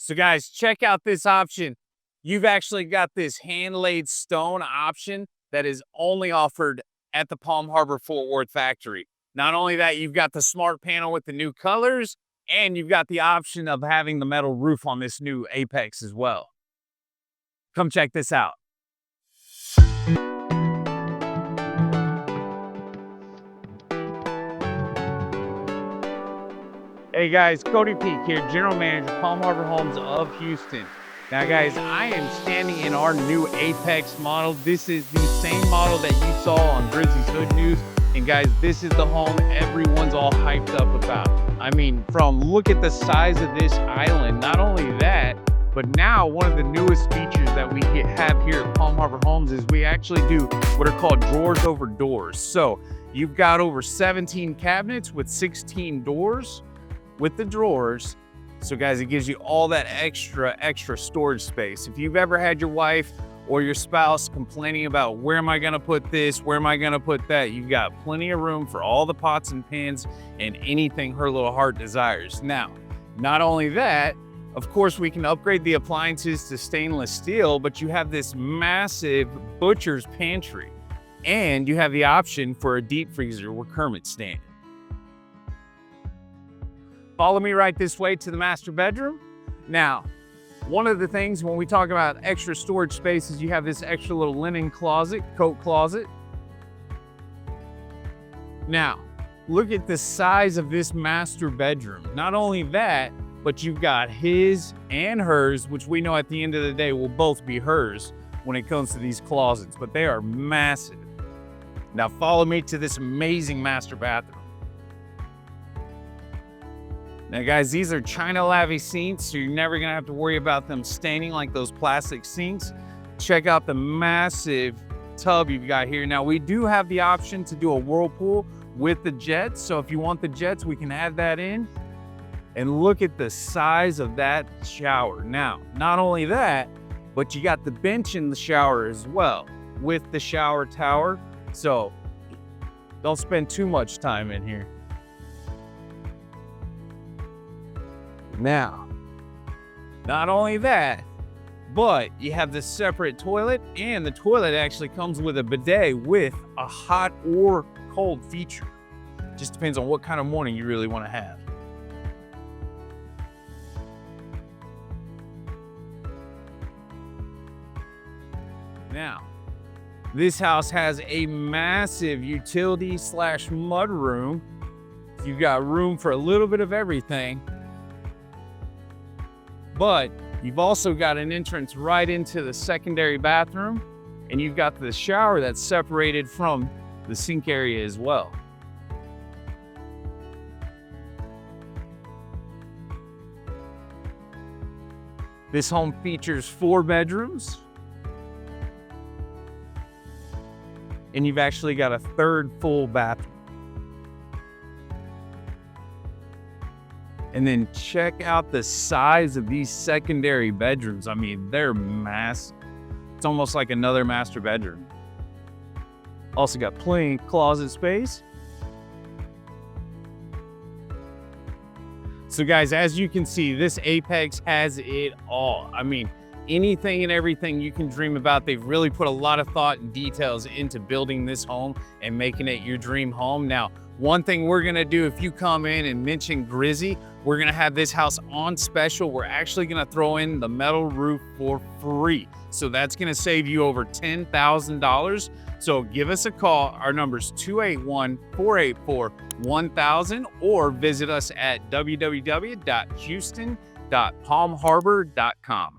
So guys, check out this option. You've actually got this hand-laid stone option that is only offered at the Palm Harbor Fort Worth factory. Not only that, you've got the smart panel with the new colors, and you've got the option of having the metal roof on this new Apex as well. Come check this out. Hey guys, Cody Peak here, General Manager, Palm Harbor Homes of Houston. Now guys, I am standing in our new Apex model. This is the same model that you saw on Grizzly's Hood News. And guys, this is the home everyone's all hyped up about. I mean, look at the size of this island. Not only that, but now one of the newest features that we have here at Palm Harbor Homes is we actually do what are called drawers over doors. So you've got over 17 cabinets with 16 doors with the drawers. So guys, it gives you all that extra storage space. If you've ever had your wife or your spouse complaining about where am I gonna put this, where am I gonna put that, you've got plenty of room for all the pots and pans and anything her little heart desires. Now, not only that, of course, we can upgrade the appliances to stainless steel, but you have this massive butcher's pantry, and you have the option for a deep freezer where Kermit's standing. Follow me right this way to the master bedroom. Now, one of the things when we talk about extra storage space is you have this extra little linen closet, coat closet. Now, look at the size of this master bedroom. Not only that, but you've got his and hers, which we know at the end of the day will both be hers when it comes to these closets, but they are massive. Now follow me to this amazing master bathroom. Now guys, these are China lavy sinks, so you're never gonna have to worry about them staining like those plastic sinks. Check out the massive tub you've got here. Now we do have the option to do a whirlpool with the jets, so if you want the jets, we can add that in. And look at the size of that shower. Now, not only that, but you got the bench in the shower as well with the shower tower. So don't spend too much time in here. Now, not only that, but you have the separate toilet, and the toilet actually comes with a bidet with a hot or cold feature. Just depends on what kind of morning you really want to have. Now, this house has a massive utility / mud room. You've got room for a little bit of everything. But you've also got an entrance right into the secondary bathroom, and you've got the shower that's separated from the sink area as well. This home features 4 bedrooms, and you've actually got a 3rd full bathroom. And then check out the size of these secondary bedrooms. I mean, they're massive. It's almost like another master bedroom. Also got plenty of closet space. So guys, as you can see, this Apex has it all. I mean, anything and everything you can dream about. They've really put a lot of thought and details into building this home and making it your dream home. Now, one thing we're gonna do if you come in and mention Grizzy, we're gonna have this house on special. We're actually gonna throw in the metal roof for free. So that's gonna save you over $10,000. So give us a call. Our number's 281-484-1000, or visit us at www.houston.palmharbor.com.